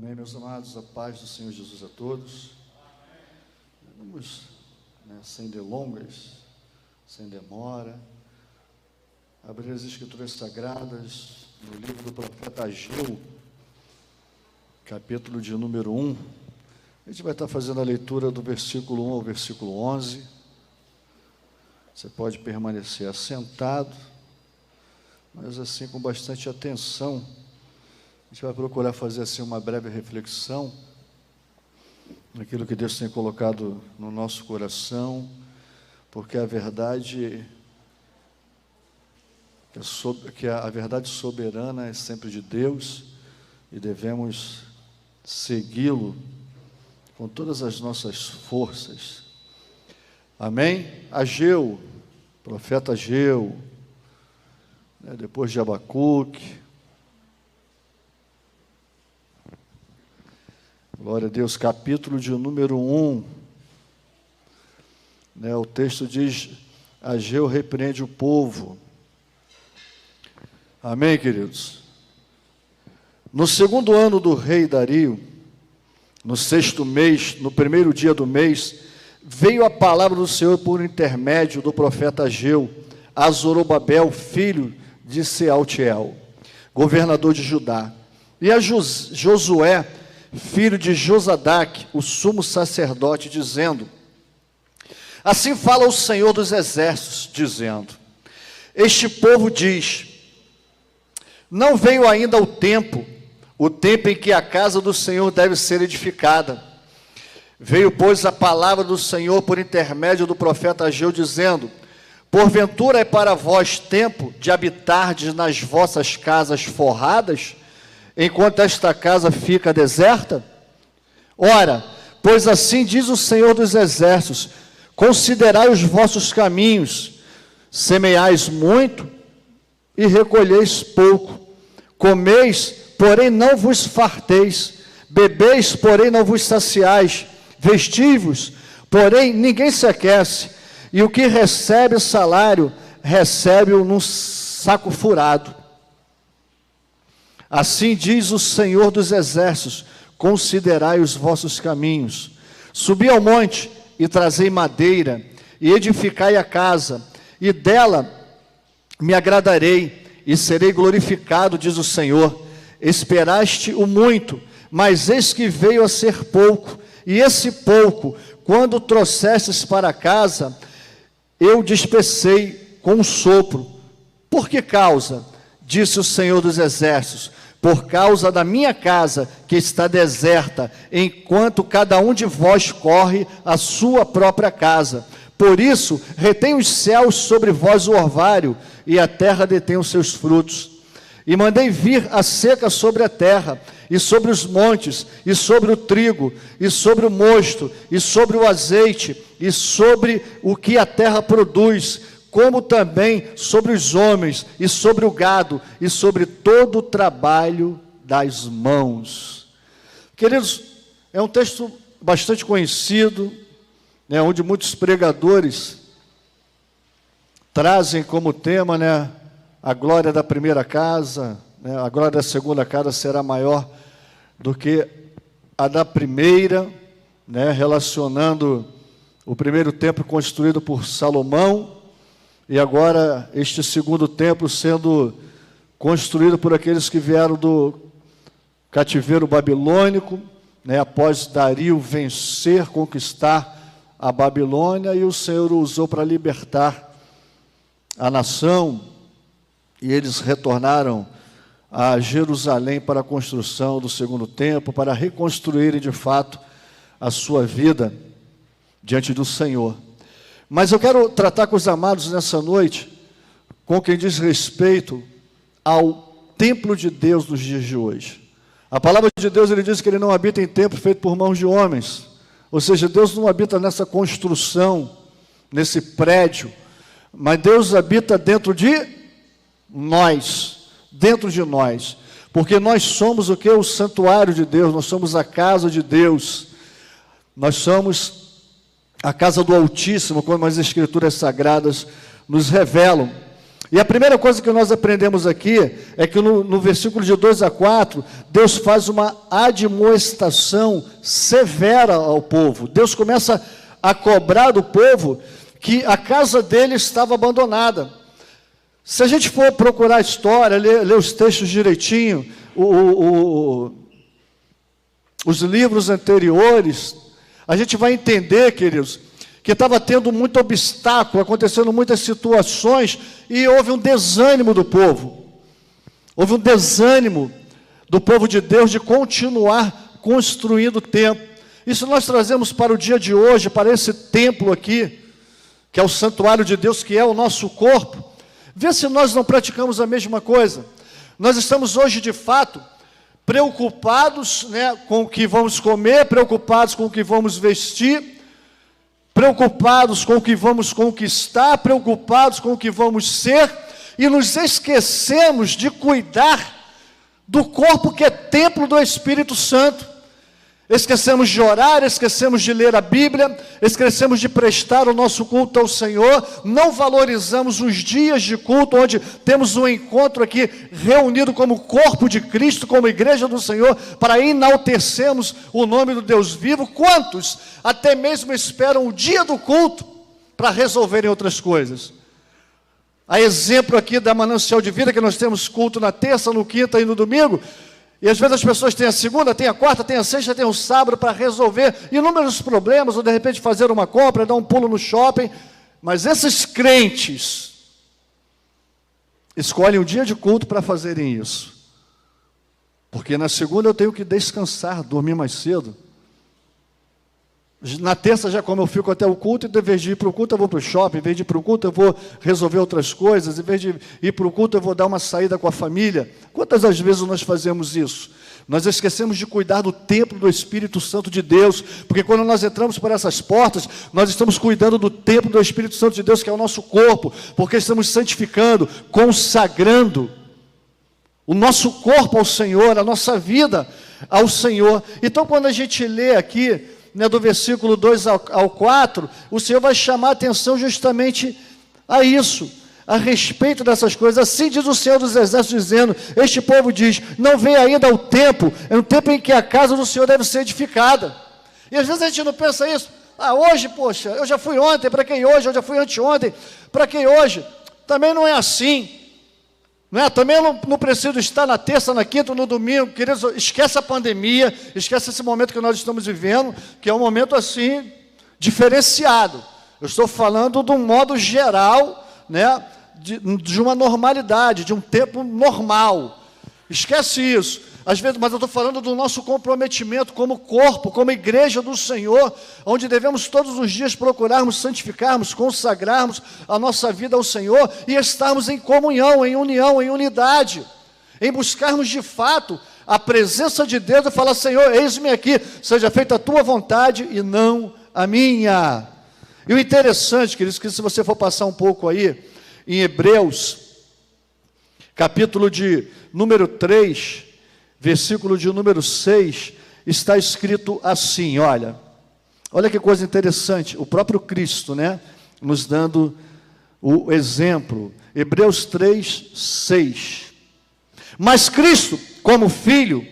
Amém, meus amados, a paz do Senhor Jesus a todos. Vamos, sem delongas, sem demora, abrir as Escrituras Sagradas no livro do profeta Ageu, capítulo de número 1. A gente vai estar fazendo a leitura do versículo 1 ao versículo 11. Você pode permanecer assentado, mas assim com bastante atenção. A gente vai procurar fazer assim uma breve reflexão naquilo que Deus tem colocado no nosso coração, porque a verdade a verdade soberana é sempre de Deus e devemos segui-lo com todas as nossas forças. Amém? Ageu, profeta Ageu, depois de Abacuque. Glória a Deus, capítulo de número 1. O texto diz: Ageu repreende o povo. Amém, queridos? No segundo ano do rei Dario, no sexto mês, no primeiro dia do mês, veio a palavra do Senhor por intermédio do profeta Ageu a Zorobabel, filho de Sealtiel, governador de Judá, e a Josué, filho de Josadaque, o sumo sacerdote, dizendo: assim fala o Senhor dos exércitos, dizendo: este povo diz, não veio ainda o tempo em que a casa do Senhor deve ser edificada. Veio, pois, a palavra do Senhor por intermédio do profeta Ageu, dizendo: porventura é para vós tempo de habitardes nas vossas casas forradas, enquanto esta casa fica deserta? Ora, pois assim diz o Senhor dos exércitos: considerai os vossos caminhos, semeais muito e recolheis pouco, comeis, porém não vos farteis, bebeis, porém não vos saciais, vestivos, porém ninguém se aquece, e o que recebe o salário, recebe-o num saco furado. Assim diz o Senhor dos exércitos: considerai os vossos caminhos, subi ao monte e trazei madeira, e edificai a casa, e dela me agradarei, e serei glorificado, diz o Senhor. Esperaste o muito, mas eis que veio a ser pouco, e esse pouco, quando trouxestes para casa, eu despecei com um sopro. Por que causa? Disse o Senhor dos exércitos: por causa da minha casa, que está deserta, enquanto cada um de vós corre a sua própria casa. Por isso, retém os céus sobre vós o orvalho, e a terra detém os seus frutos. E mandei vir a seca sobre a terra, e sobre os montes, e sobre o trigo, e sobre o mosto, e sobre o azeite, e sobre o que a terra produz, como também sobre os homens, e sobre o gado, e sobre todo o trabalho das mãos. Queridos, é um texto bastante conhecido, onde muitos pregadores trazem como tema, a glória da primeira casa, a glória da segunda casa será maior do que a da primeira, relacionando o primeiro templo construído por Salomão, e agora este segundo templo sendo construído por aqueles que vieram do cativeiro babilônico, após Dario vencer, conquistar a Babilônia, e o Senhor o usou para libertar a nação, e eles retornaram a Jerusalém para a construção do segundo templo, para reconstruírem de fato a sua vida diante do Senhor. Mas eu quero tratar com os amados nessa noite, com quem diz respeito ao templo de Deus nos dias de hoje. A palavra de Deus, ele diz que ele não habita em templo feito por mãos de homens, ou seja, Deus não habita nessa construção, nesse prédio, mas Deus habita dentro de nós, porque nós somos o que? O santuário de Deus, nós somos a casa de Deus, nós somos a casa do Altíssimo, como as Escrituras Sagradas nos revelam. E a primeira coisa que nós aprendemos aqui é que no versículo de 2 a 4, Deus faz uma admoestação severa ao povo. Deus começa a cobrar do povo que a casa dele estava abandonada. Se a gente for procurar a história, ler os textos direitinho, os livros anteriores, a gente vai entender, queridos, que estava tendo muito obstáculo, acontecendo muitas situações, e houve um desânimo do povo. Houve um desânimo do povo de Deus de continuar construindo o templo. Isso nós trazemos para o dia de hoje, para esse templo aqui, que é o santuário de Deus, que é o nosso corpo. Vê se nós não praticamos a mesma coisa. Nós estamos hoje, de fato, preocupados, né, com o que vamos comer, preocupados com o que vamos vestir, preocupados com o que vamos conquistar, preocupados com o que vamos ser, e nos esquecemos de cuidar do corpo que é templo do Espírito Santo. Esquecemos de orar, esquecemos de ler a Bíblia, esquecemos de prestar o nosso culto ao Senhor, não valorizamos os dias de culto, onde temos um encontro aqui, reunido como corpo de Cristo, como igreja do Senhor, para enaltecermos o nome do Deus vivo. Quantos até mesmo esperam o dia do culto para resolverem outras coisas? A exemplo aqui da Manancial de Vida, que nós temos culto na terça, no quinta e no domingo, e às vezes as pessoas têm a segunda, têm a quarta, têm a sexta, têm o sábado para resolver inúmeros problemas, ou de repente fazer uma compra, dar um pulo no shopping. Mas esses crentes escolhem um dia de culto para fazerem isso. Porque na segunda eu tenho que descansar, dormir mais cedo. Na terça, já como eu fico até o culto, e em vez de ir para o culto eu vou para o shopping, em vez de ir para o culto eu vou resolver outras coisas, em vez de ir para o culto eu vou dar uma saída com a família. Quantas das vezes nós fazemos isso? Nós esquecemos de cuidar do templo do Espírito Santo de Deus, porque quando nós entramos por essas portas, nós estamos cuidando do templo do Espírito Santo de Deus, que é o nosso corpo, porque estamos santificando, consagrando o nosso corpo ao Senhor, a nossa vida ao Senhor. Então, quando a gente lê aqui, né, do versículo 2 ao 4, o Senhor vai chamar a atenção justamente a isso, a respeito dessas coisas. Assim diz o Senhor dos Exércitos, dizendo: este povo diz, não vem ainda o tempo, é um tempo em que a casa do Senhor deve ser edificada. E às vezes a gente não pensa isso. Hoje, poxa, eu já fui ontem, para quem hoje? Eu já fui anteontem, para quem hoje? Também não é assim. Não é? Também eu não preciso estar na terça, na quinta, no domingo. Queridos, esquece a pandemia, esquece esse momento que nós estamos vivendo, que é um momento assim, diferenciado. Eu estou falando de um modo geral, né, de uma normalidade, de um tempo normal. Esquece isso. Às vezes, mas eu estou falando do nosso comprometimento como corpo, como igreja do Senhor, onde devemos todos os dias procurarmos santificarmos, consagrarmos a nossa vida ao Senhor e estarmos em comunhão, em união, em unidade, em buscarmos de fato a presença de Deus e falar: Senhor, eis-me aqui, seja feita a tua vontade e não a minha. E o interessante, queridos, que se você for passar um pouco aí, em Hebreus, capítulo de número 3, versículo de número 6, está escrito assim, olha que coisa interessante, o próprio Cristo, né, nos dando o exemplo. Hebreus 3, 6. Mas Cristo, como Filho,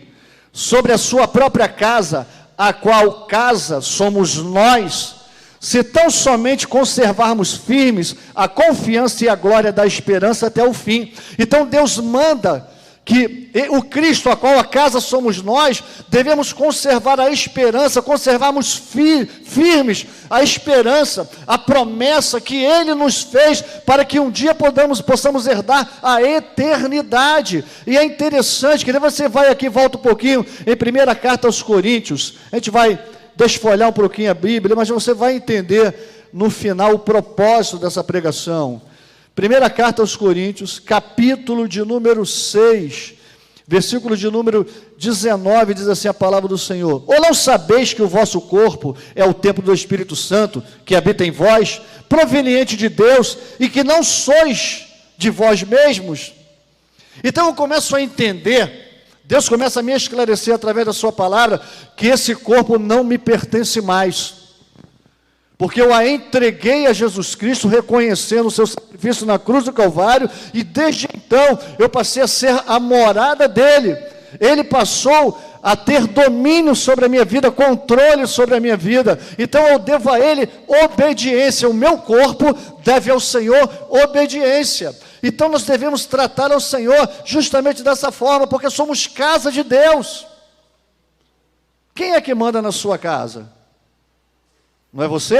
sobre a sua própria casa, a qual casa somos nós, se tão somente conservarmos firmes a confiança e a glória da esperança até o fim. Então Deus manda que o Cristo, a qual a casa somos nós, devemos conservar a esperança, conservarmos firmes a esperança, a promessa que Ele nos fez, para que um dia possamos herdar a eternidade. E é interessante, que você vai aqui, volta um pouquinho, em primeira carta aos Coríntios, a gente vai desfolhar um pouquinho a Bíblia, mas você vai entender no final o propósito dessa pregação. Primeira carta aos Coríntios, capítulo de número 6, versículo de número 19, diz assim a palavra do Senhor: ou não sabeis que o vosso corpo é o templo do Espírito Santo, que habita em vós, proveniente de Deus, e que não sois de vós mesmos? Então eu começo a entender, Deus começa a me esclarecer através da sua palavra, que esse corpo não me pertence mais. porque eu a entreguei a Jesus Cristo, reconhecendo o seu sacrifício na cruz do Calvário, e desde então eu passei a ser a morada dele. Ele passou a ter domínio sobre a minha vida, controle sobre a minha vida. Então eu devo a ele obediência. O meu corpo deve ao Senhor obediência. Então nós devemos tratar ao Senhor justamente dessa forma, porque somos casa de Deus. Quem é que manda na sua casa? Não é você?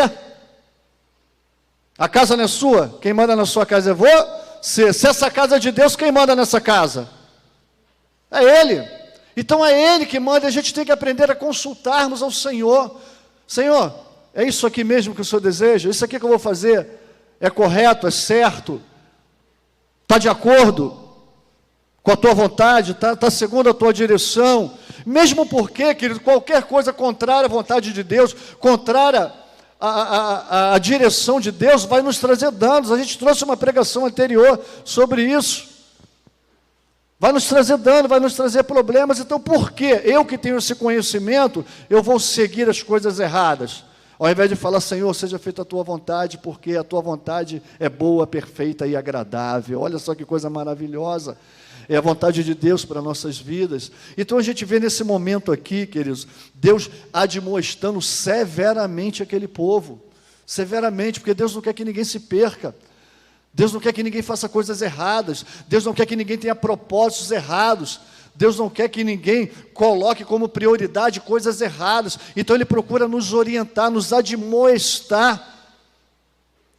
A casa não é sua? Quem manda na sua casa é você. Se essa casa é de Deus, quem manda nessa casa? É Ele. Então é Ele que manda, e a gente tem que aprender a consultarmos ao Senhor. Senhor, é isso aqui mesmo que o Senhor deseja? Isso aqui que eu vou fazer é correto, é certo? Está de acordo com a tua vontade? Está segundo a tua direção? Mesmo porque, querido, qualquer coisa contrária à vontade de Deus, contrária à direção de Deus, vai nos trazer danos. A gente trouxe uma pregação anterior sobre isso. Vai nos trazer dano, vai nos trazer problemas. Então, por que eu que tenho esse conhecimento, eu vou seguir as coisas erradas? Ao invés de falar, Senhor, seja feita a tua vontade, porque a tua vontade é boa, perfeita e agradável. Olha só que coisa maravilhosa. É a vontade de Deus para nossas vidas. Então a gente vê nesse momento aqui, queridos, Deus admoestando severamente aquele povo. Severamente, porque Deus não quer que ninguém se perca. Deus não quer que ninguém faça coisas erradas. Deus não quer que ninguém tenha propósitos errados. Deus não quer que ninguém coloque como prioridade coisas erradas. Então Ele procura nos orientar, nos admoestar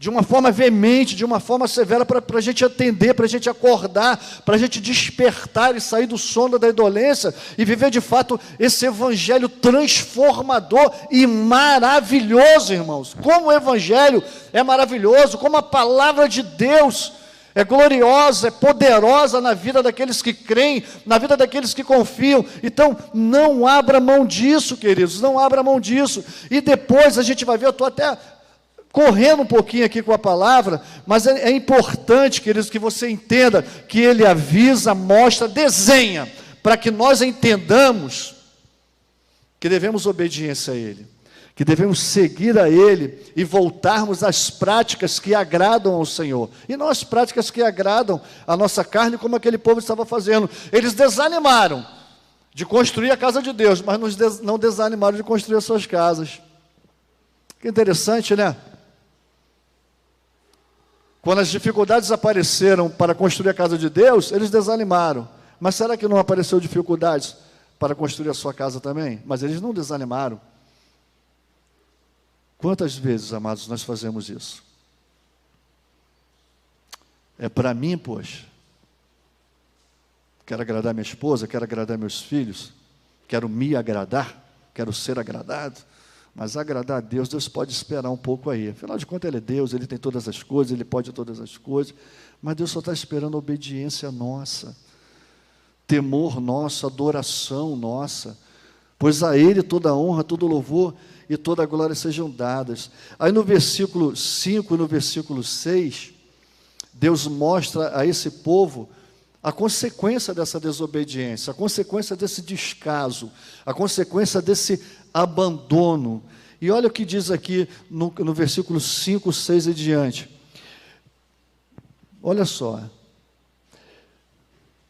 de uma forma veemente, de uma forma severa, para a gente atender, para a gente acordar, para a gente despertar e sair do sono da indolência e viver de fato esse evangelho transformador e maravilhoso, irmãos. Como o evangelho é maravilhoso, como a palavra de Deus é gloriosa, é poderosa na vida daqueles que creem, na vida daqueles que confiam. Então, não abra mão disso, queridos, não abra mão disso. E depois a gente vai ver, eu estou até correndo um pouquinho aqui com a palavra, mas é importante, queridos, que você entenda que ele avisa, mostra, desenha, para que nós entendamos que devemos obediência a ele, que devemos seguir a ele e voltarmos às práticas que agradam ao Senhor, e não às práticas que agradam a nossa carne, como aquele povo estava fazendo. Eles desanimaram de construir a casa de Deus, mas não desanimaram de construir as suas casas. Que interessante, né? Quando as dificuldades apareceram para construir a casa de Deus, eles desanimaram. Mas será que não apareceu dificuldades para construir a sua casa também? Mas eles não desanimaram. Quantas vezes, amados, nós fazemos isso? É para mim, poxa. Quero agradar minha esposa, quero agradar meus filhos, quero me agradar, quero ser agradado. Mas agradar a Deus, Deus pode esperar um pouco aí. Afinal de contas, Ele é Deus, Ele tem todas as coisas, Ele pode todas as coisas. Mas Deus só está esperando a obediência nossa, temor nosso, adoração nossa. Pois a Ele toda a honra, todo o louvor e toda a glória sejam dadas. Aí no versículo 5 e no versículo 6, Deus mostra a esse povo a consequência dessa desobediência, a consequência desse descaso, a consequência desse abandono. E olha o que diz aqui no versículo 5, 6 e diante. Olha só.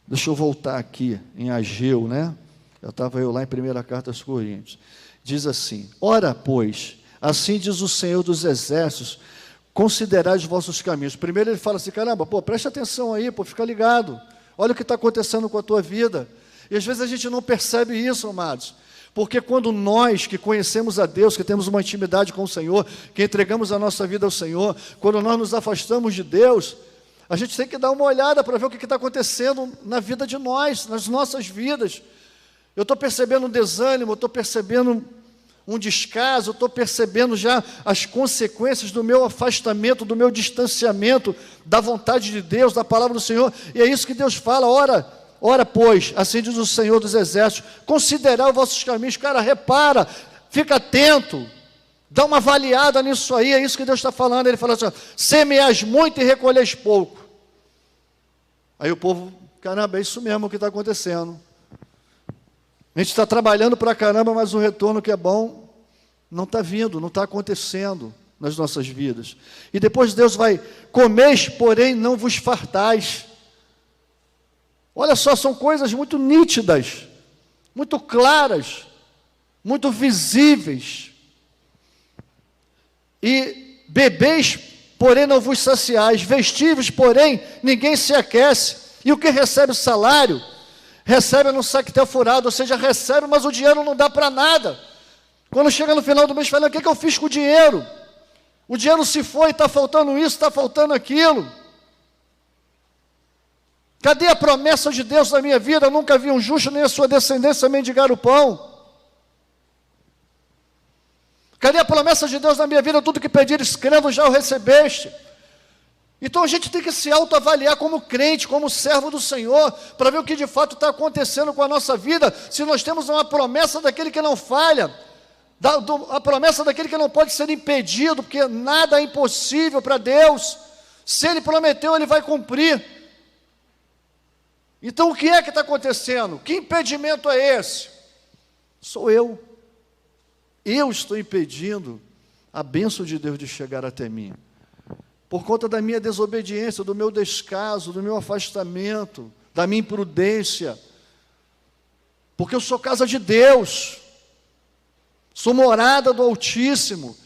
Deixa eu voltar aqui em Ageu, né? Eu estava lá em 1ª carta aos Coríntios. Diz assim: ora, pois, assim diz o Senhor dos Exércitos, considerai os vossos caminhos. Primeiro ele fala assim, caramba, preste atenção aí, fica ligado. Olha o que está acontecendo com a tua vida. E às vezes a gente não percebe isso, amados. Porque quando nós que conhecemos a Deus, que temos uma intimidade com o Senhor, que entregamos a nossa vida ao Senhor, quando nós nos afastamos de Deus, a gente tem que dar uma olhada para ver o que está acontecendo na vida de nós, nas nossas vidas. Eu estou percebendo um desânimo, eu estou percebendo um descaso, eu estou percebendo já as consequências do meu afastamento, do meu distanciamento da vontade de Deus, da palavra do Senhor. E é isso que Deus fala: ora, pois, assim diz o Senhor dos Exércitos, considerai os vossos caminhos. Cara, repara, fica atento, dá uma avaliada nisso aí, é isso que Deus está falando. Ele fala assim: semeais muito e recolheis pouco. Aí o povo, caramba, é isso mesmo que está acontecendo. A gente está trabalhando para caramba, mas o retorno que é bom não está vindo, não está acontecendo. nas nossas vidas. E depois Deus vai: comeis, porém não vos fartais. Olha só, são coisas muito nítidas, muito claras, muito visíveis. E bebeis, porém não vos saciais, vestíveis, porém ninguém se aquece. E o que recebe o salário, recebe no saquetel furado, ou seja, recebe, mas o dinheiro não dá para nada. Quando chega no final do mês, fala: o que eu fiz com o dinheiro? O dinheiro se foi, está faltando isso, está faltando aquilo. Cadê a promessa de Deus na minha vida? Eu nunca vi um justo nem a sua descendência mendigar o pão. Cadê a promessa de Deus na minha vida? Tudo que pedires crendo já o recebeste. Então a gente tem que se autoavaliar como crente, como servo do Senhor, para ver o que de fato está acontecendo com a nossa vida, se nós temos uma promessa daquele que não falha, a promessa daquele que não pode ser impedido, porque nada é impossível para Deus. Se Ele prometeu, Ele vai cumprir. Então o que é que está acontecendo? Que impedimento é esse? Sou eu. Eu estou impedindo a bênção de Deus de chegar até mim, por conta da minha desobediência, do meu descaso, do meu afastamento, da minha imprudência, porque eu sou casa de Deus, sou morada do Altíssimo.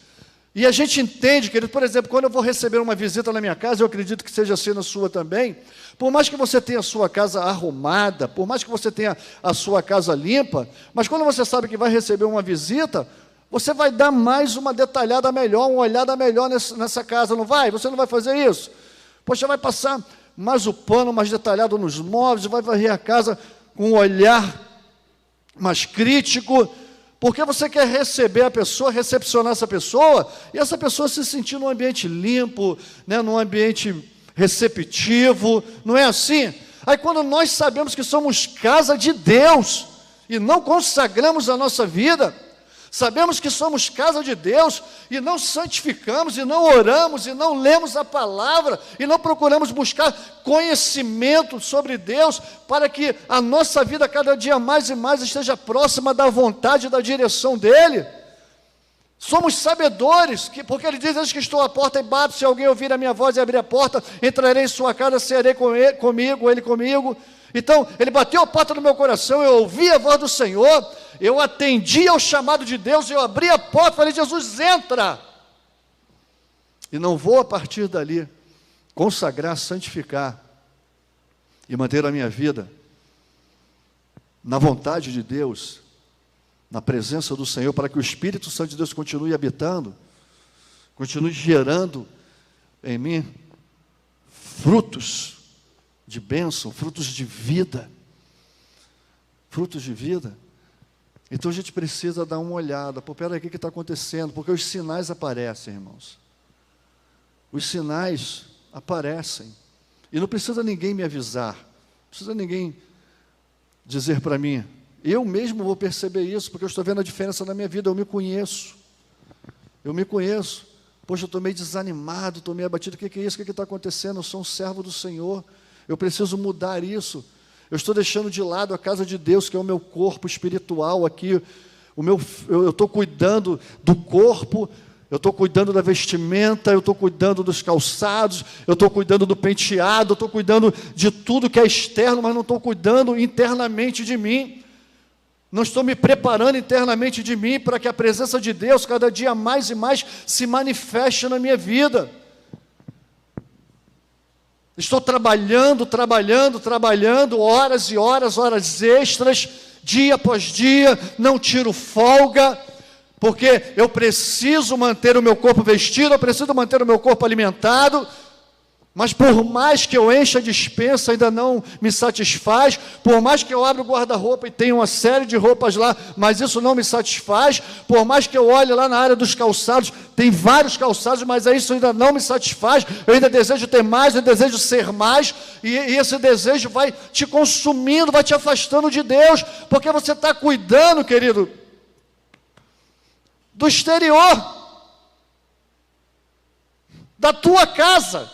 E a gente entende, querido, por exemplo, quando eu vou receber uma visita na minha casa, eu acredito que seja assim na sua também, por mais que você tenha a sua casa arrumada, por mais que você tenha a sua casa limpa, mas quando você sabe que vai receber uma visita, você vai dar mais uma detalhada melhor, uma olhada melhor nessa casa, não vai? Você não vai fazer isso? Poxa, vai passar mais o pano mais detalhado nos móveis, vai varrer a casa com um olhar mais crítico, porque você quer receber a pessoa, recepcionar essa pessoa, e essa pessoa se sentir num ambiente limpo, né, num ambiente receptivo, não é assim? Aí quando nós sabemos que somos casa de Deus, e não consagramos a nossa vida, sabemos que somos casa de Deus, e não santificamos, e não oramos, e não lemos a palavra, e não procuramos buscar conhecimento sobre Deus, para que a nossa vida cada dia mais e mais esteja próxima da vontade e da direção dEle. Somos sabedores, porque Ele diz: eis que estou à porta e bato, se alguém ouvir a minha voz e abrir a porta, entrarei em sua casa, cearei comigo, Ele comigo. Então, Ele bateu a porta no meu coração, eu ouvi a voz do Senhor, eu atendi ao chamado de Deus, eu abri a porta, falei: Jesus, entra. E não vou a partir dali consagrar, santificar e manter a minha vida na vontade de Deus, na presença do Senhor, para que o Espírito Santo de Deus continue habitando, continue gerando em mim frutos de bênção, frutos de vida. Frutos de vida. Então a gente precisa dar uma olhada. Pô, peraí, o que está acontecendo? Porque os sinais aparecem, irmãos. Os sinais aparecem. E não precisa ninguém me avisar. Não precisa ninguém dizer para mim. Eu mesmo vou perceber isso, porque eu estou vendo a diferença na minha vida. Eu me conheço. Eu me conheço. Poxa, eu estou meio desanimado, estou meio abatido. O que é isso? O que está acontecendo? Eu sou um servo do Senhor. Eu preciso mudar isso. Eu estou deixando de lado a casa de Deus, que é o meu corpo espiritual aqui. Eu estou cuidando do corpo, eu estou cuidando da vestimenta, eu estou cuidando dos calçados, eu estou cuidando do penteado, eu estou cuidando de tudo que é externo, mas não estou cuidando internamente de mim. Não estou me preparando internamente de mim para que a presença de Deus cada dia mais e mais se manifeste na minha vida. Estou trabalhando, horas e horas, horas extras, dia após dia, não tiro folga, porque eu preciso manter o meu corpo vestido, eu preciso manter o meu corpo alimentado, mas por mais que eu encha a despensa, ainda não me satisfaz, por mais que eu abra o guarda-roupa e tenha uma série de roupas lá, mas isso não me satisfaz, por mais que eu olhe lá na área dos calçados, tem vários calçados, mas isso ainda não me satisfaz, eu ainda desejo ter mais, eu desejo ser mais, e esse desejo vai te consumindo, vai te afastando de Deus, porque você está cuidando, querido, do exterior, da tua casa.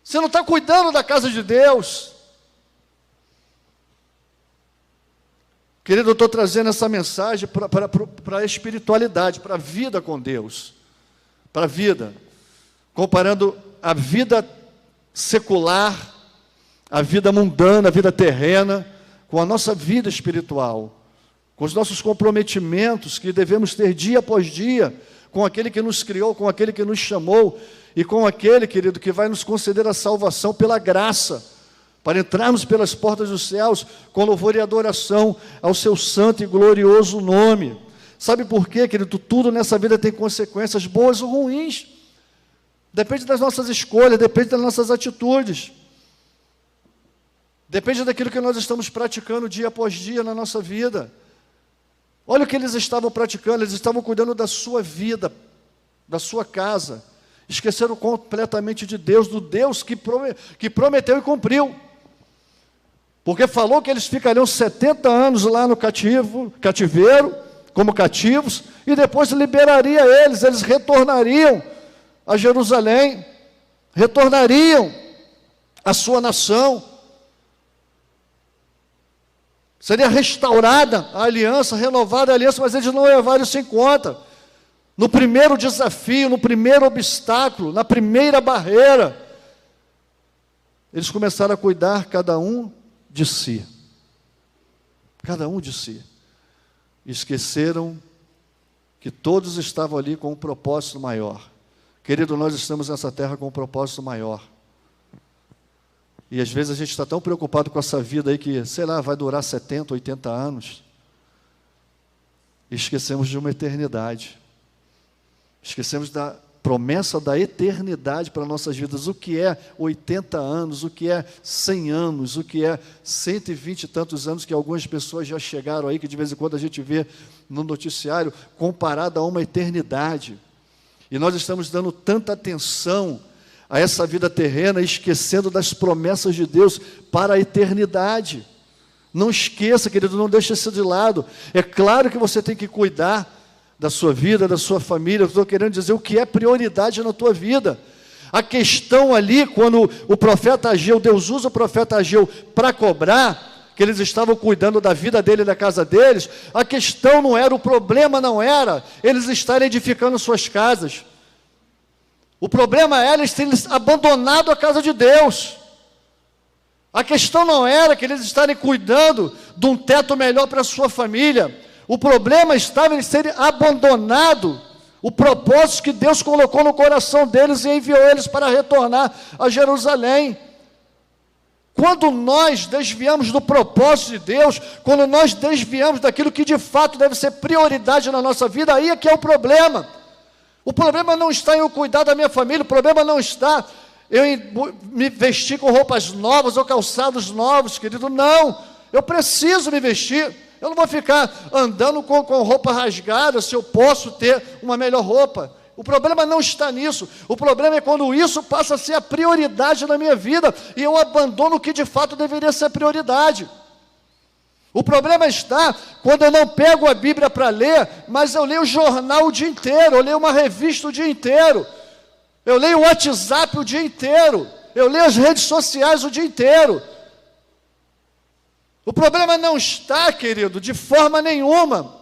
Você não está cuidando da casa de Deus. Querido, eu estou trazendo essa mensagem para a espiritualidade, para a vida com Deus, para a vida, comparando a vida secular, a vida mundana, a vida terrena, com a nossa vida espiritual, com os nossos comprometimentos que devemos ter dia após dia, com aquele que nos criou, com aquele que nos chamou, e com aquele, querido, que vai nos conceder a salvação pela graça, para entrarmos pelas portas dos céus, com louvor e adoração ao seu santo e glorioso nome. Sabe por quê, querido? Tudo nessa vida tem consequências boas ou ruins. Depende das nossas escolhas, depende das nossas atitudes. Depende daquilo que nós estamos praticando dia após dia na nossa vida. Olha o que eles estavam praticando, eles estavam cuidando da sua vida, da sua casa. Esqueceram completamente de Deus, do Deus que prometeu e cumpriu. Porque falou que eles ficariam 70 anos lá no cativeiro, como cativos, e depois liberaria eles retornariam a Jerusalém, retornariam à sua nação. Seria restaurada a aliança, renovada a aliança, mas eles não levaram isso em conta. No primeiro desafio, no primeiro obstáculo, na primeira barreira, eles começaram a cuidar cada um de si. Cada um de si. Esqueceram que todos estavam ali com um propósito maior. Querido, nós estamos nessa terra com um propósito maior. E às vezes a gente está tão preocupado com essa vida aí que, sei lá, vai durar 70, 80 anos. E esquecemos de uma eternidade. Esquecemos da promessa da eternidade para nossas vidas. O que é 80 anos, o que é 100 anos, o que é 120 e tantos anos que algumas pessoas já chegaram aí, que de vez em quando a gente vê no noticiário, comparado a uma eternidade. E nós estamos dando tanta atenção a essa vida terrena, esquecendo das promessas de Deus para a eternidade. Não esqueça, querido, não deixe isso de lado. É claro que você tem que cuidar da sua vida, da sua família. Eu estou querendo dizer o que é prioridade na tua vida. A questão ali, quando o profeta Ageu, Deus usa o profeta Ageu para cobrar, que eles estavam cuidando da vida dele e da casa deles, a questão não era, o problema não era eles estarem edificando suas casas. O problema era eles terem abandonado a casa de Deus. A questão não era que eles estarem cuidando de um teto melhor para a sua família. O problema estava em eles terem abandonado o propósito que Deus colocou no coração deles e enviou eles para retornar a Jerusalém. Quando nós desviamos do propósito de Deus, quando nós desviamos daquilo que de fato deve ser prioridade na nossa vida, aí é que é o problema. O problema não está em eu cuidar da minha família, o problema não está em me vestir com roupas novas ou calçados novos, querido. Não, eu preciso me vestir. Eu não vou ficar andando com roupa rasgada se eu posso ter uma melhor roupa. O problema não está nisso. O problema é quando isso passa a ser a prioridade na minha vida e eu abandono o que de fato deveria ser prioridade. O problema está quando eu não pego a Bíblia para ler, mas eu leio o jornal o dia inteiro, eu leio uma revista o dia inteiro, eu leio o WhatsApp o dia inteiro, eu leio as redes sociais o dia inteiro. O problema não está, querido, de forma nenhuma,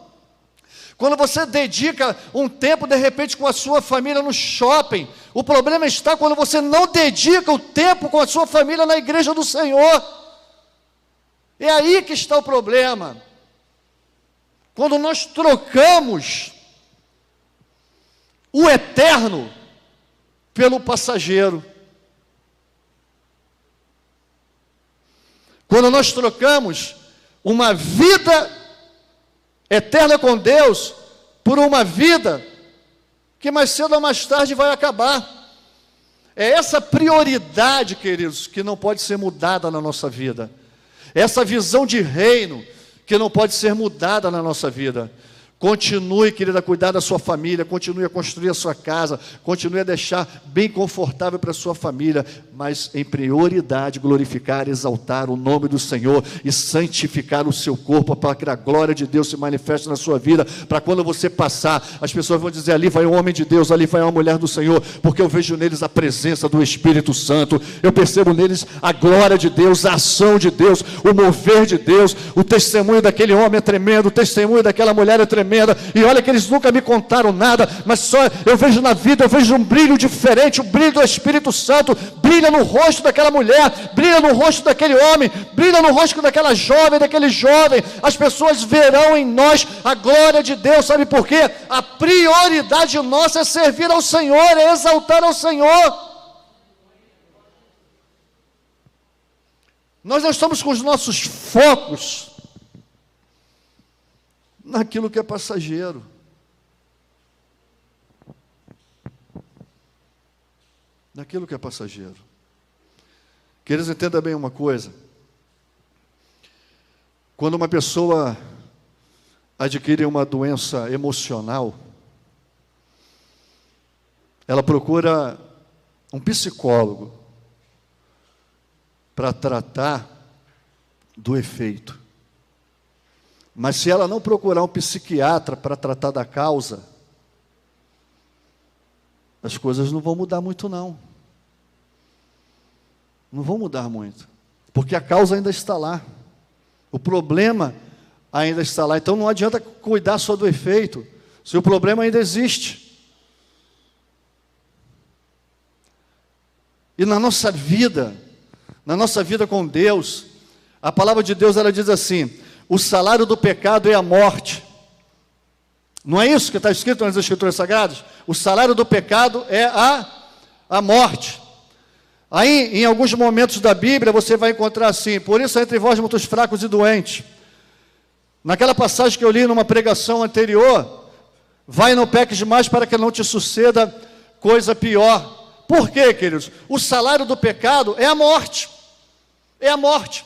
quando você dedica um tempo, de repente, com a sua família no shopping. O problema está quando você não dedica o tempo com a sua família na igreja do Senhor. É aí que está o problema. Quando nós trocamos o eterno pelo passageiro. Quando nós trocamos uma vida eterna com Deus por uma vida que mais cedo ou mais tarde vai acabar. É essa prioridade, queridos, que não pode ser mudada na nossa vida. Essa visão de reino que não pode ser mudada na nossa vida. Continue, querida, a cuidar da sua família, continue a construir a sua casa, continue a deixar bem confortável para a sua família, mas em prioridade glorificar, exaltar o nome do Senhor e santificar o seu corpo para que a glória de Deus se manifeste na sua vida, para quando você passar, as pessoas vão dizer, ali vai um homem de Deus, ali vai uma mulher do Senhor, porque eu vejo neles a presença do Espírito Santo, eu percebo neles a glória de Deus, a ação de Deus, o mover de Deus, o testemunho daquele homem é tremendo, o testemunho daquela mulher é tremendo, e olha que eles nunca me contaram nada, mas só eu vejo na vida, eu vejo um brilho diferente, o brilho do Espírito Santo, brilha no rosto daquela mulher, brilha no rosto daquele homem, brilha no rosto daquela jovem, daquele jovem, as pessoas verão em nós a glória de Deus, sabe por quê? A prioridade nossa é servir ao Senhor, é exaltar ao Senhor. Nós não estamos com os nossos focos naquilo que é passageiro. Naquilo que é passageiro. Queridos, entenda bem uma coisa. Quando uma pessoa adquire uma doença emocional, ela procura um psicólogo para tratar do efeito. Mas se ela não procurar um psiquiatra para tratar da causa, as coisas não vão mudar muito, não. Não vão mudar muito. Porque a causa ainda está lá. O problema ainda está lá. Então não adianta cuidar só do efeito, se o problema ainda existe. E na nossa vida com Deus, a palavra de Deus, ela diz assim, o salário do pecado é a morte. Não é isso que está escrito nas Escrituras Sagradas? O salário do pecado é a morte. Aí, em alguns momentos da Bíblia, você vai encontrar assim, por isso há entre vós muitos fracos e doentes. Naquela passagem que eu li numa pregação anterior, vai e não peques mais para que não te suceda coisa pior. Por quê, queridos? O salário do pecado é a morte. É a morte.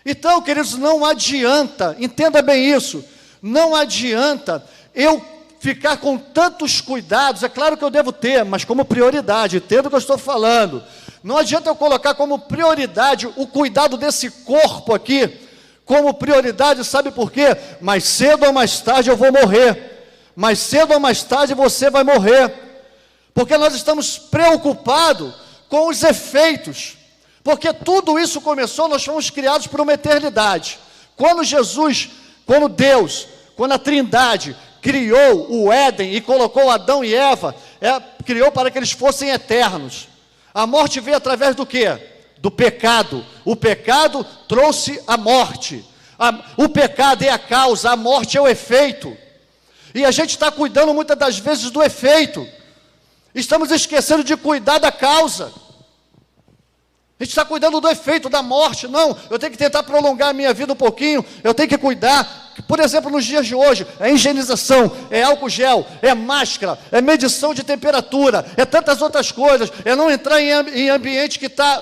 Então, queridos, não adianta, entenda bem isso, não adianta eu ficar com tantos cuidados, é claro que eu devo ter, mas como prioridade, entenda o que eu estou falando. Não adianta eu colocar como prioridade o cuidado desse corpo aqui, como prioridade, sabe por quê? Mais cedo ou mais tarde eu vou morrer, mais cedo ou mais tarde você vai morrer, porque nós estamos preocupados com os efeitos. Porque tudo isso começou, nós fomos criados por uma eternidade. Quando Deus, quando a Trindade criou o Éden e colocou Adão e Eva, criou para que eles fossem eternos. A morte veio através do quê? Do pecado. O pecado trouxe a morte. O pecado é a causa, a morte é o efeito. E a gente está cuidando muitas das vezes do efeito. Estamos esquecendo de cuidar da causa. A gente está cuidando do efeito da morte. Não, eu tenho que tentar prolongar a minha vida um pouquinho, eu tenho que cuidar. Por exemplo, nos dias de hoje, é higienização, é álcool gel, é máscara, é medição de temperatura, é tantas outras coisas, é não entrar em ambiente que está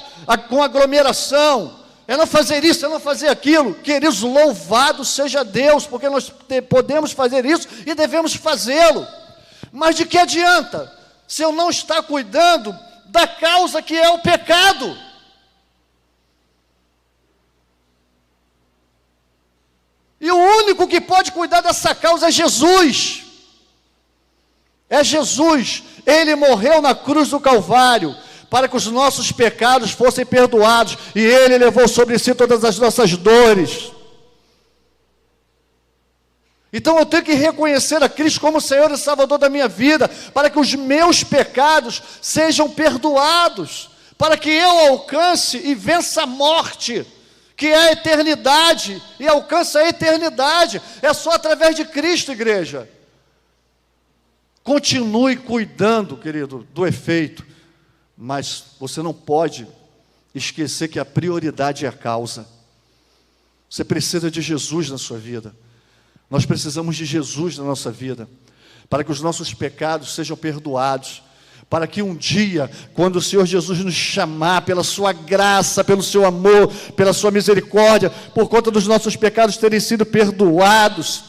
com aglomeração, é não fazer isso, é não fazer aquilo. Queridos, louvado seja Deus, porque nós podemos fazer isso e devemos fazê-lo. Mas de que adianta, se eu não estar cuidando da causa que é o pecado? E o único que pode cuidar dessa causa é Jesus. É Jesus. Ele morreu na cruz do Calvário para que os nossos pecados fossem perdoados. E Ele levou sobre si todas as nossas dores. Então eu tenho que reconhecer a Cristo como Senhor e Salvador da minha vida, para que os meus pecados sejam perdoados, para que eu alcance e vença a morte, que é a eternidade, e alcança a eternidade. É só através de Cristo, igreja. Continue cuidando, querido, do efeito, mas você não pode esquecer que a prioridade é a causa. Você precisa de Jesus na sua vida. Nós precisamos de Jesus na nossa vida, para que os nossos pecados sejam perdoados, para que um dia, quando o Senhor Jesus nos chamar pela sua graça, pelo seu amor, pela sua misericórdia, por conta dos nossos pecados terem sido perdoados,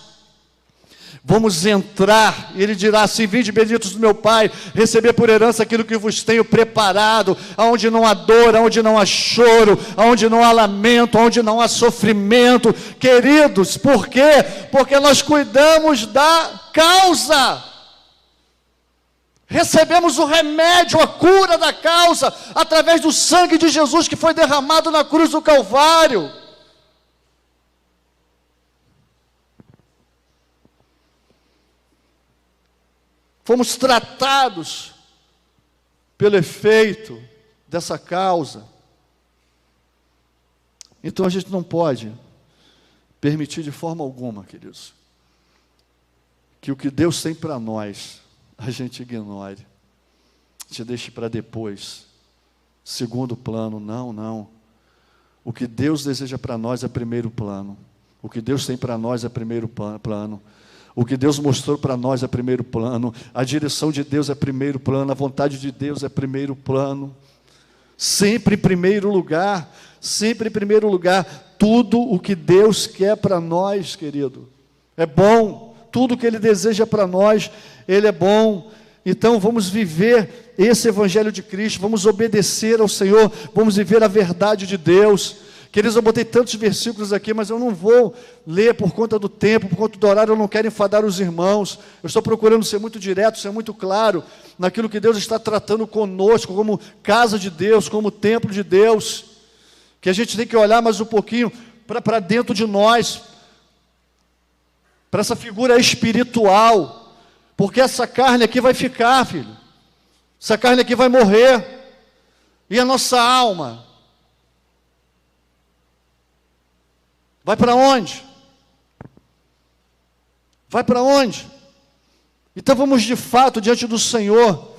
Vamos entrar, e ele dirá assim: vinde benditos do meu Pai, receber por herança aquilo que vos tenho preparado, aonde não há dor, aonde não há choro, aonde não há lamento, aonde não há sofrimento. Queridos, por quê? Porque nós cuidamos da causa. Recebemos o remédio, a cura da causa, através do sangue de Jesus que foi derramado na cruz do Calvário. Fomos tratados pelo efeito dessa causa. Então a gente não pode permitir de forma alguma, queridos, que o que Deus tem para nós, a gente ignore, te deixe para depois, segundo plano. Não. O que Deus deseja para nós é primeiro plano. O que Deus tem para nós é primeiro plano. O que Deus mostrou para nós é primeiro plano. A direção de Deus é primeiro plano. A vontade de Deus é primeiro plano. Sempre em primeiro lugar. Sempre em primeiro lugar. Tudo o que Deus quer para nós, querido, é bom. Tudo o que Ele deseja para nós, Ele é bom. Então vamos viver esse Evangelho de Cristo. Vamos obedecer ao Senhor. Vamos viver a verdade de Deus. Queridos, eu botei tantos versículos aqui, mas eu não vou ler por conta do tempo, por conta do horário. Eu não quero enfadar os irmãos. Eu estou procurando ser muito direto, ser muito claro naquilo que Deus está tratando conosco, como casa de Deus, como templo de Deus, que a gente tem que olhar mais um pouquinho para dentro de nós, para essa figura espiritual, porque essa carne aqui vai ficar, filho. Essa carne aqui vai morrer. E a nossa alma vai para onde? Vai para onde? Então vamos de fato diante do Senhor,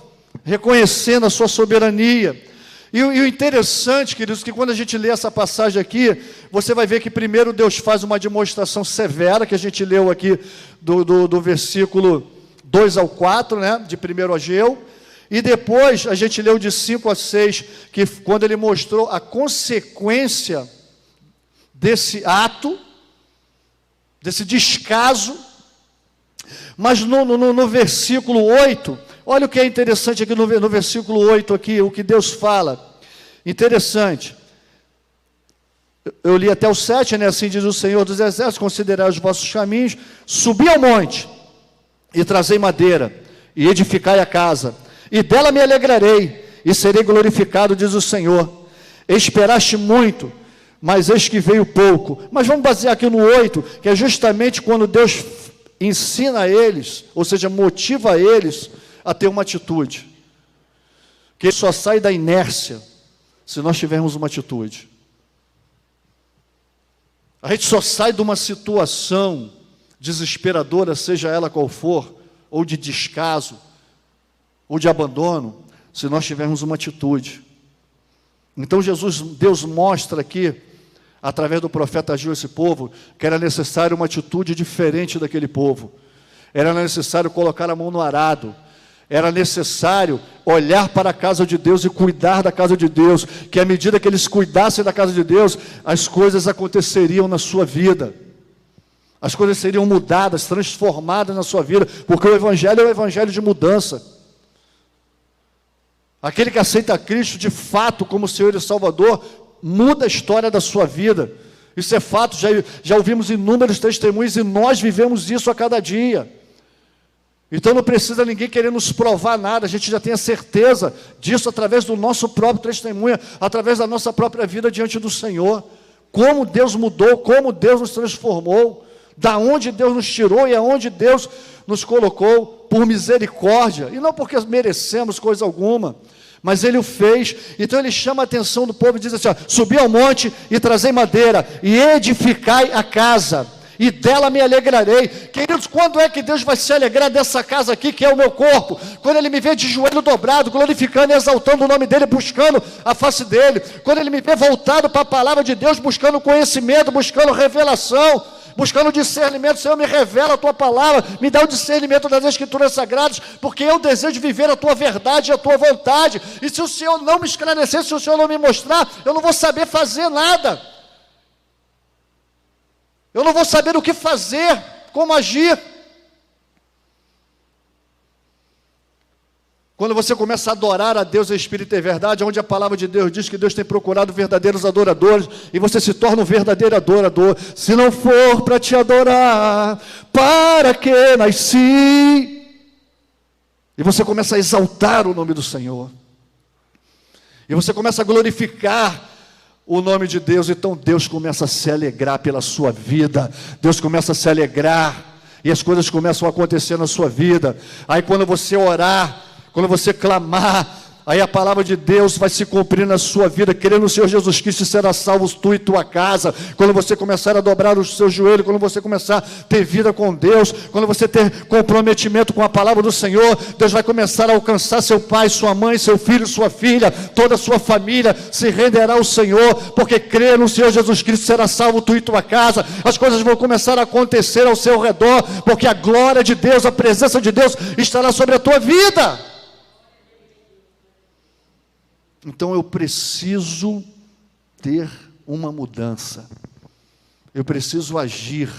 reconhecendo a sua soberania. E o interessante, queridos, que quando a gente lê essa passagem aqui, você vai ver que primeiro Deus faz uma demonstração severa, que a gente leu aqui do versículo 2 ao 4, né, de 1 Ageu, e depois a gente leu de 5 a 6, que quando ele mostrou a consequência desse ato, desse descaso. Mas no versículo 8, olha o que é interessante aqui no versículo 8, aqui, o que Deus fala, interessante, eu li até o 7, né? Assim diz o Senhor dos Exércitos: considerai os vossos caminhos, subi ao monte, e trazei madeira, e edificai a casa, e dela me alegrarei, e serei glorificado, diz o Senhor. Esperaste muito, mas eis que veio pouco. Mas vamos basear aqui no 8, que é justamente quando Deus ensina a eles, ou seja, motiva eles a ter uma atitude, que só sai da inércia se nós tivermos uma atitude. A gente só sai de uma situação desesperadora, seja ela qual for, ou de descaso, ou de abandono, se nós tivermos uma atitude. Então Deus mostra aqui, através do profeta Ageu, esse povo, que era necessário uma atitude diferente daquele povo. Era necessário colocar a mão no arado. Era necessário olhar para a casa de Deus e cuidar da casa de Deus, que à medida que eles cuidassem da casa de Deus, as coisas aconteceriam na sua vida. As coisas seriam mudadas, transformadas na sua vida, porque o Evangelho é o Evangelho de mudança. Aquele que aceita Cristo de fato como Senhor e Salvador, muda a história da sua vida. Isso é fato, já ouvimos inúmeros testemunhos e nós vivemos isso a cada dia. Então não precisa ninguém querer nos provar nada, a gente já tem a certeza disso através do nosso próprio testemunho, através da nossa própria vida diante do Senhor. Como Deus mudou, como Deus nos transformou, da onde Deus nos tirou e aonde Deus nos colocou por misericórdia, e não porque merecemos coisa alguma, mas Ele o fez. Então Ele chama a atenção do povo e diz assim: ó, subi ao monte e trazei madeira, e edificai a casa, e dela me alegrarei. Queridos, quando é que Deus vai se alegrar dessa casa aqui, que é o meu corpo? Quando Ele me vê de joelho dobrado, glorificando e exaltando o nome dEle, buscando a face dEle. Quando Ele me vê voltado para a palavra de Deus, buscando conhecimento, buscando revelação, buscando discernimento. Senhor, me revela a Tua palavra, me dá o discernimento das Escrituras Sagradas, porque eu desejo viver a Tua verdade e a Tua vontade. E se o Senhor não me esclarecer, se o Senhor não me mostrar, eu não vou saber fazer nada. Eu não vou saber o que fazer, como agir. Quando você começa a adorar a Deus em espírito e verdade, onde a palavra de Deus diz que Deus tem procurado verdadeiros adoradores, e você se torna um verdadeiro adorador. Se não for para te adorar, para que nasci? E você começa a exaltar o nome do Senhor. E você começa a glorificar o nome de Deus. Então Deus começa a se alegrar pela sua vida. Deus começa a se alegrar. E as coisas começam a acontecer na sua vida. Aí quando você orar, quando você clamar, aí a palavra de Deus vai se cumprir na sua vida. Crê no Senhor Jesus Cristo, será salvo tu e tua casa. Quando você começar a dobrar os seus joelhos, quando você começar a ter vida com Deus, quando você ter comprometimento com a palavra do Senhor, Deus vai começar a alcançar seu pai, sua mãe, seu filho, sua filha, toda a sua família se renderá ao Senhor, porque crê no Senhor Jesus Cristo, será salvo tu e tua casa. As coisas vão começar a acontecer ao seu redor, porque a glória de Deus, a presença de Deus estará sobre a tua vida. Então eu preciso ter uma mudança, eu preciso agir.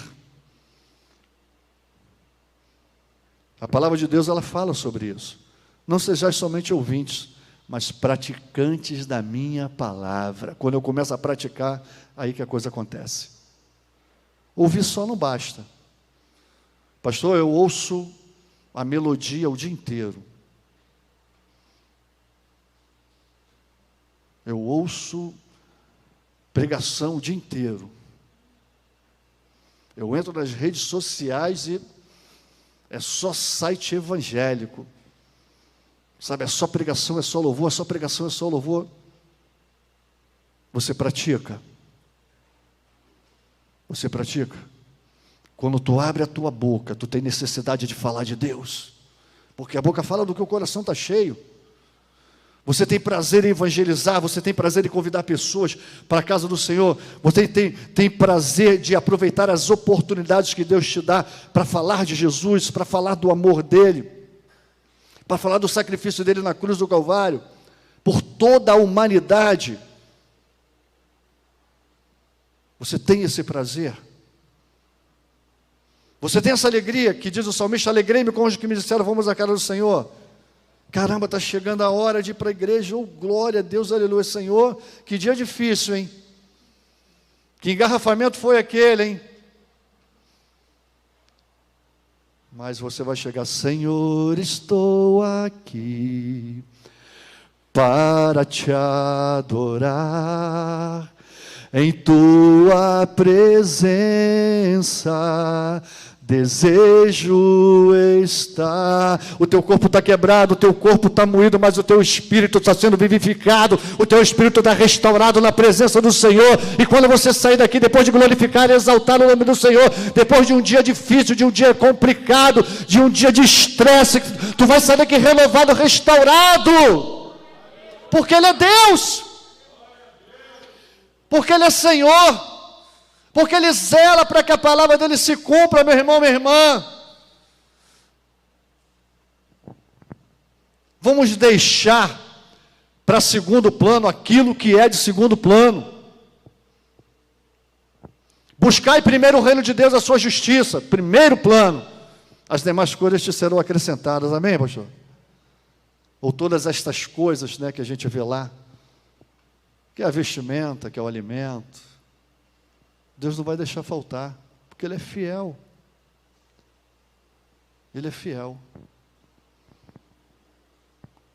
A palavra de Deus, ela fala sobre isso. Não sejais somente ouvintes, mas praticantes da minha palavra. Quando eu começo a praticar, aí que a coisa acontece. Ouvir só não basta. Pastor, eu ouço a melodia o dia inteiro. Eu ouço pregação o dia inteiro. Eu entro nas redes sociais e é só site evangélico. Sabe, é só pregação, é só louvor, é só pregação, é só louvor. Você pratica? Você pratica? Quando tu abre a tua boca, tu tem necessidade de falar de Deus. Porque a boca fala do que o coração está cheio. Você tem prazer em evangelizar, você tem prazer em convidar pessoas para a casa do Senhor, você tem prazer de aproveitar as oportunidades que Deus te dá para falar de Jesus, para falar do amor dEle, para falar do sacrifício dEle na cruz do Calvário, por toda a humanidade. Você tem esse prazer? Você tem essa alegria que diz o salmista: alegrei-me com os que me disseram, vamos à casa do Senhor. Caramba, está chegando a hora de ir para a igreja. Oh, glória a Deus, aleluia, Senhor. Que dia difícil, hein? Que engarrafamento foi aquele, hein? Mas você vai chegar: Senhor, estou aqui para te adorar, em tua presença desejo estar. O teu corpo está quebrado, o teu corpo está moído, mas o teu espírito está sendo vivificado, o teu espírito está restaurado na presença do Senhor. E quando você sair daqui, depois de glorificar e exaltar o nome do Senhor, depois de um dia difícil, de um dia complicado, de um dia de estresse, tu vai sair daqui renovado, restaurado, porque Ele é Deus, porque Ele é Senhor, porque Ele zela para que a palavra dEle se cumpra, meu irmão, minha irmã. Vamos deixar para segundo plano aquilo que é de segundo plano. Buscai primeiro o reino de Deus, a sua justiça, primeiro plano. As demais coisas te serão acrescentadas, amém, pastor? Ou todas estas coisas, né, que a gente vê lá, que é a vestimenta, que é o alimento, Deus não vai deixar faltar, porque Ele é fiel. Ele é fiel.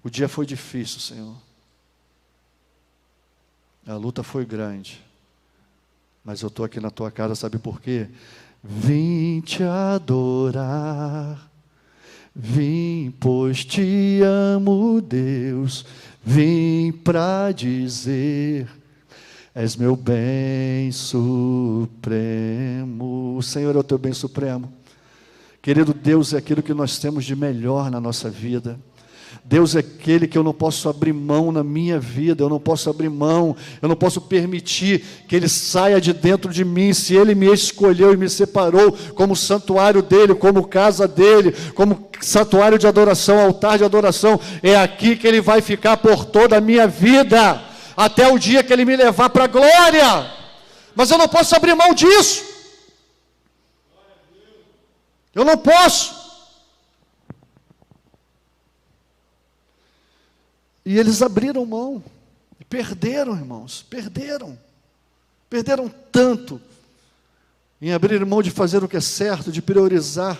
O dia foi difícil, Senhor. A luta foi grande. Mas eu estou aqui na tua casa, sabe por quê? Vim te adorar. Vim, pois te amo, Deus. Vim para dizer: és meu bem supremo. O Senhor é o teu bem supremo. Querido, Deus é aquilo que nós temos de melhor na nossa vida. Deus é aquele que eu não posso abrir mão na minha vida, eu não posso abrir mão, eu não posso permitir que Ele saia de dentro de mim. Se Ele me escolheu e me separou como santuário dEle, como casa dEle, como santuário de adoração, altar de adoração, é aqui que Ele vai ficar por toda a minha vida, até o dia que Ele me levar para a glória. Mas eu não posso abrir mão disso. Eu não posso. E eles abriram mão, e perderam, irmãos, perderam tanto em abrir mão de fazer o que é certo, de priorizar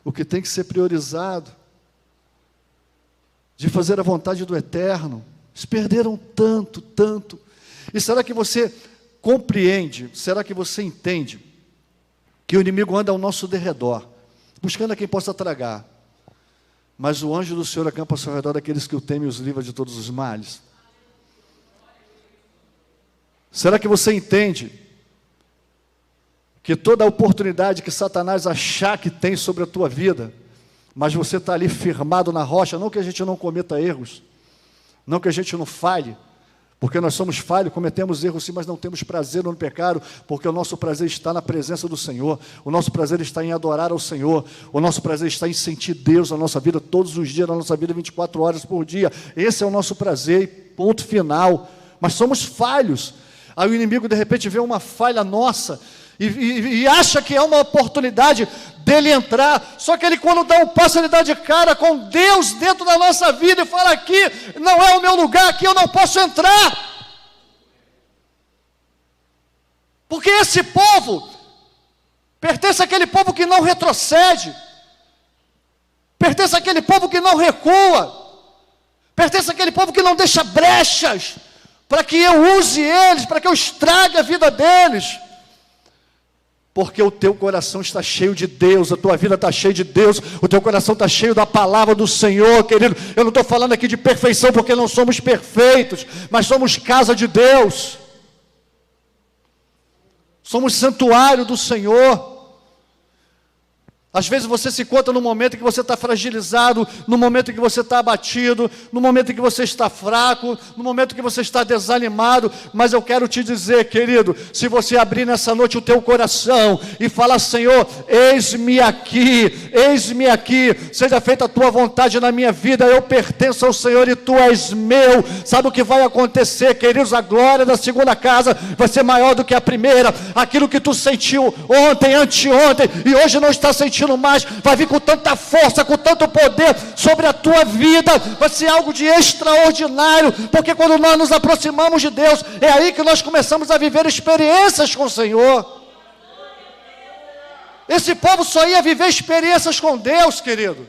o que tem que ser priorizado, de fazer a vontade do Eterno. Eles perderam tanto, tanto. E será que você compreende, será que você entende que o inimigo anda ao nosso derredor, buscando a quem possa tragar, mas o anjo do Senhor acampa ao seu redor daqueles que o temem e os livra de todos os males? Será que você entende que toda a oportunidade que Satanás achar que tem sobre a tua vida, mas você está ali firmado na rocha, não que a gente não cometa erros, não que a gente não falhe, porque nós somos falhos, cometemos erros sim, mas não temos prazer no pecado, porque o nosso prazer está na presença do Senhor, o nosso prazer está em adorar ao Senhor, o nosso prazer está em sentir Deus na nossa vida, todos os dias, na nossa vida, 24 horas por dia. Esse é o nosso prazer, ponto final. Mas somos falhos. Aí o inimigo de repente vê uma falha nossa, e acha que é uma oportunidade dele entrar, só que ele, quando dá um passo, ele dá de cara com Deus dentro da nossa vida, e fala: aqui não é o meu lugar, aqui eu não posso entrar, porque esse povo pertence àquele povo que não retrocede, pertence àquele povo que não recua, pertence àquele povo que não deixa brechas, para que eu use eles, para que eu estrague a vida deles, porque o teu coração está cheio de Deus, a tua vida está cheia de Deus, o teu coração está cheio da palavra do Senhor, querido. Eu não estou falando aqui de perfeição, porque não somos perfeitos, mas somos casa de Deus, somos santuário do Senhor. Às vezes você se encontra no momento em que você está fragilizado, no momento em que você está abatido, no momento em que você está fraco, no momento em que você está desanimado, mas eu quero te dizer, querido, se você abrir nessa noite o teu coração e falar: Senhor, eis-me aqui, seja feita a tua vontade na minha vida, eu pertenço ao Senhor e tu és meu. Sabe o que vai acontecer, queridos? A glória da segunda casa vai ser maior do que a primeira. Aquilo que tu sentiu ontem, anteontem, e hoje não está sentindo mais, vai vir com tanta força, com tanto poder sobre a tua vida, vai ser algo de extraordinário, porque quando nós nos aproximamos de Deus, é aí que nós começamos a viver experiências com o Senhor. Esse povo só ia viver experiências com Deus, querido,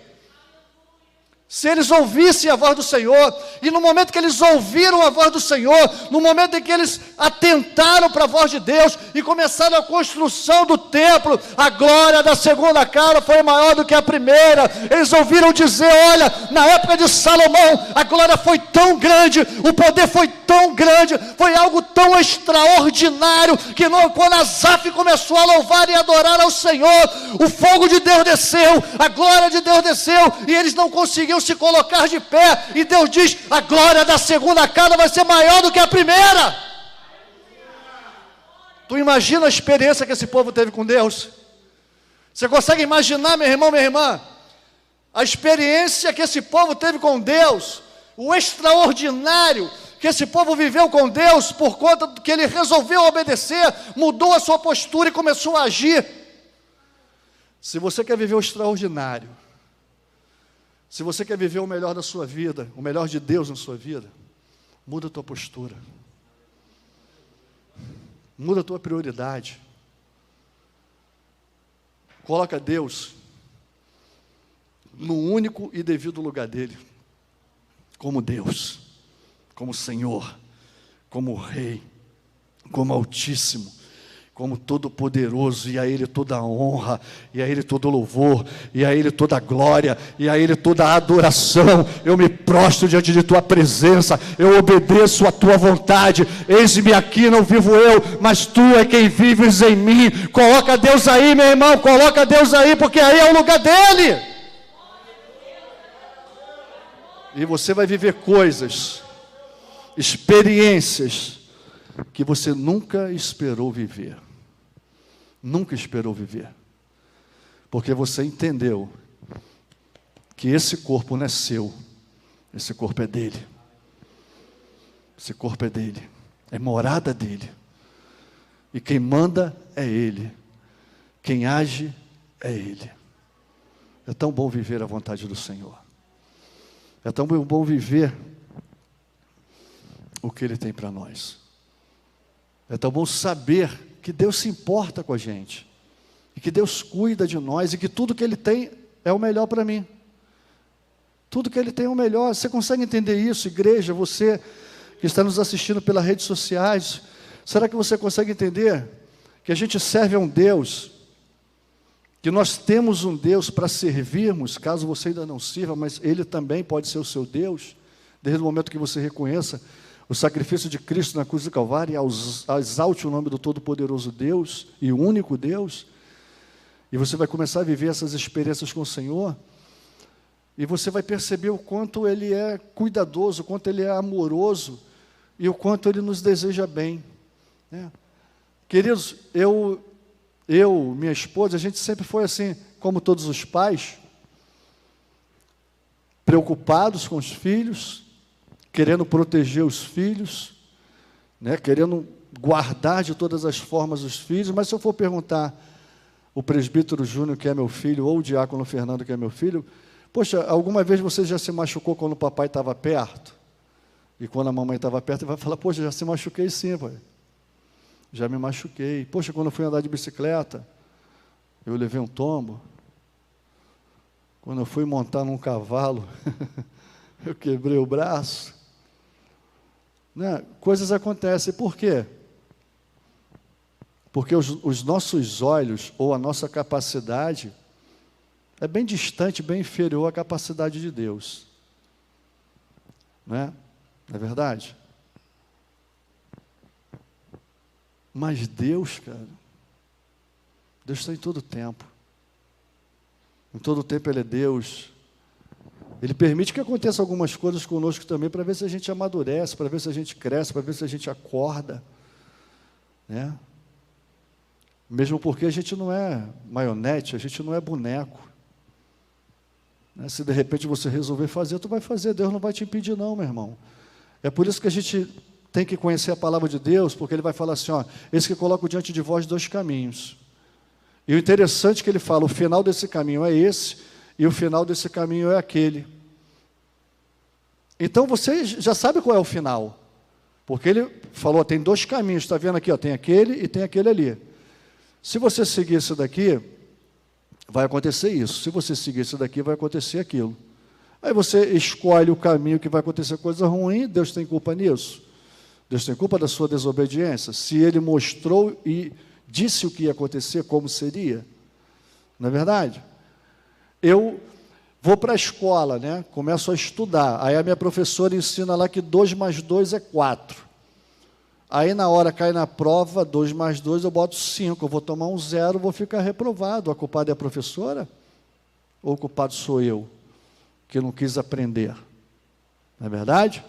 se eles ouvissem a voz do Senhor. E no momento que eles ouviram a voz do Senhor, no momento em que eles atentaram para a voz de Deus e começaram a construção do templo, a glória da segunda casa foi maior do que a primeira. Eles ouviram dizer: olha, na época de Salomão, a glória foi tão grande, o poder foi tão grande, foi algo tão extraordinário, que quando Asaf começou a louvar e adorar ao Senhor, o fogo de Deus desceu, a glória de Deus desceu, e eles não conseguiam se colocar de pé, e Deus diz: a glória da segunda casa vai ser maior do que a primeira. Tu imagina a experiência que esse povo teve com Deus? Você consegue imaginar, meu irmão, minha irmã, a experiência que esse povo teve com Deus, o extraordinário que esse povo viveu com Deus, por conta que ele resolveu obedecer, mudou a sua postura e começou a agir. Se você quer viver o extraordinário, se você quer viver o melhor da sua vida, o melhor de Deus na sua vida, muda a tua postura, muda a tua prioridade, coloca Deus no único e devido lugar dele, como Deus, como Senhor, como Rei, como Altíssimo, como Todo-Poderoso, e a Ele toda a honra, e a Ele todo louvor, e a Ele toda a glória, e a Ele toda a adoração. Eu me prostro diante de Tua presença, eu obedeço a Tua vontade. Eis-me aqui, não vivo eu, mas Tu é quem vives em mim. Coloca Deus aí, meu irmão, coloca Deus aí, porque aí é o lugar dEle. E você vai viver coisas, experiências que você nunca esperou viver. Nunca esperou viver. Porque você entendeu que esse corpo não é seu, esse corpo é dele. Esse corpo é dele, é morada dele. E quem manda é ele, quem age é ele. É tão bom viver a vontade do Senhor. É tão bom viver o que Ele tem para nós. É tão bom saber que Deus se importa com a gente, e que Deus cuida de nós, e que tudo que Ele tem é o melhor para mim. Tudo que Ele tem é o melhor. Você consegue entender isso, igreja? Você que está nos assistindo pelas redes sociais, será que você consegue entender que a gente serve a um Deus, que nós temos um Deus para servirmos, caso você ainda não sirva, mas Ele também pode ser o seu Deus, desde o momento que você reconheça o sacrifício de Cristo na cruz do Calvário, e exalte o nome do Todo-Poderoso Deus e único Deus, e você vai começar a viver essas experiências com o Senhor, e você vai perceber o quanto Ele é cuidadoso, o quanto Ele é amoroso, e o quanto Ele nos deseja bem, né? Queridos, minha esposa, a gente sempre foi assim, como todos os pais, preocupados com os filhos, querendo proteger os filhos, né, querendo guardar de todas as formas os filhos. Mas se eu for perguntar o presbítero Júnior, que é meu filho, ou o diácono Fernando, que é meu filho, poxa, alguma vez você já se machucou quando o papai estava perto? E quando a mamãe estava perto, ele vai falar, poxa, já se machuquei sim, pai. Já me machuquei. Poxa, quando eu fui andar de bicicleta, eu levei um tombo. Quando eu fui montar num cavalo, eu quebrei o braço. Né? Coisas acontecem. Por quê? Porque os nossos olhos, ou a nossa capacidade, é bem distante, bem inferior à capacidade de Deus. Não é verdade? Mas Deus, cara, Deus está em todo tempo. Em todo tempo Ele é Deus. Ele permite que aconteça algumas coisas conosco também, para ver se a gente amadurece, para ver se a gente cresce, para ver se a gente acorda, né? Mesmo porque a gente não é marionete, a gente não é boneco, né? Se de repente você resolver fazer, tu vai fazer, Deus não vai te impedir não, meu irmão. É por isso que a gente tem que conhecer a palavra de Deus, porque Ele vai falar assim, ó, esse que coloca diante de vós 2 caminhos. E o interessante é que Ele fala, o final desse caminho é esse, e o final desse caminho é aquele. Então você já sabe qual é o final, porque Ele falou, tem 2 caminhos, está vendo aqui, ó, tem aquele e tem aquele ali. Se você seguir esse daqui, vai acontecer isso. Se você seguir esse daqui, vai acontecer aquilo. Aí você escolhe o caminho que vai acontecer coisa ruim, Deus tem culpa nisso? Deus tem culpa da sua desobediência? Se Ele mostrou e disse o que ia acontecer, como seria? Não é verdade? Eu vou para a escola, né? Começo a estudar. Aí a minha professora ensina lá que 2 mais 2 é 4. Aí na hora cai na prova, 2 mais 2 eu boto 5. Eu vou tomar um 0, vou ficar reprovado. A culpada é a professora? Ou o culpado sou eu, que não quis aprender? Não é verdade?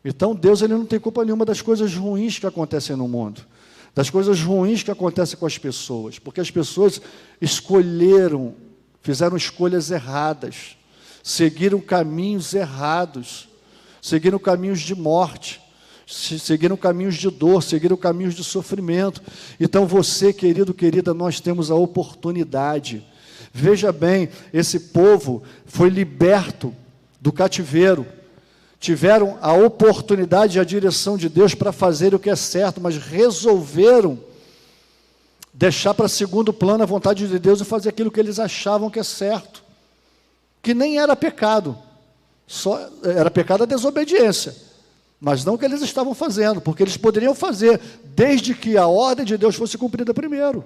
Então Deus, Ele não tem culpa nenhuma das coisas ruins que acontecem no mundo, das coisas ruins que acontecem com as pessoas, porque as pessoas escolheram, fizeram escolhas erradas, seguiram caminhos errados, seguiram caminhos de morte, seguiram caminhos de dor, seguiram caminhos de sofrimento. Então você, querido, querida, nós temos a oportunidade. Veja bem, esse povo foi liberto do cativeiro, tiveram a oportunidade e a direção de Deus para fazer o que é certo, mas resolveram deixar para segundo plano a vontade de Deus e fazer aquilo que eles achavam que é certo, que nem era pecado, só era pecado a desobediência, mas não o que eles estavam fazendo, porque eles poderiam fazer, desde que a ordem de Deus fosse cumprida primeiro,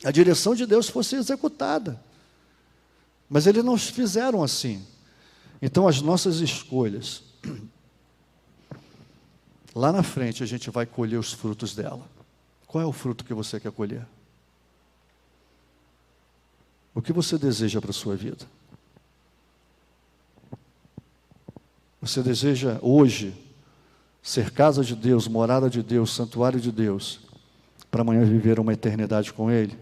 a direção de Deus fosse executada, mas eles não fizeram assim. Então as nossas escolhas, lá na frente a gente vai colher os frutos dela. Qual é o fruto que você quer colher? O que você deseja para a sua vida? Você deseja hoje ser casa de Deus, morada de Deus, santuário de Deus, para amanhã viver uma eternidade com Ele?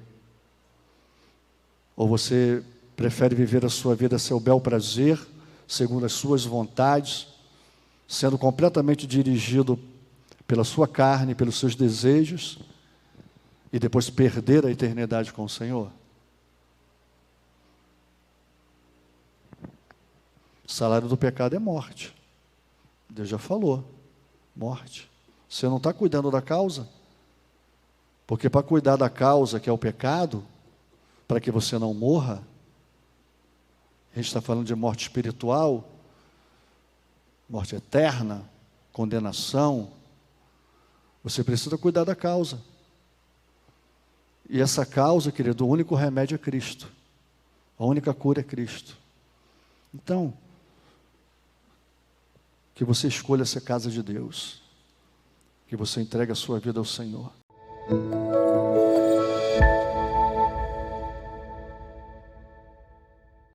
Ou você prefere viver a sua vida a seu bel prazer, segundo as suas vontades, sendo completamente dirigido pela sua carne, pelos seus desejos, e depois perder a eternidade com o Senhor? O salário do pecado é morte. Deus já falou. Morte. Você não está cuidando da causa? Porque para cuidar da causa, que é o pecado, para que você não morra, a gente está falando de morte espiritual, morte eterna, condenação. Você precisa cuidar da causa. E essa causa, querido, o único remédio é Cristo. A única cura é Cristo. Então, que você escolha ser casa de Deus. Que você entregue a sua vida ao Senhor.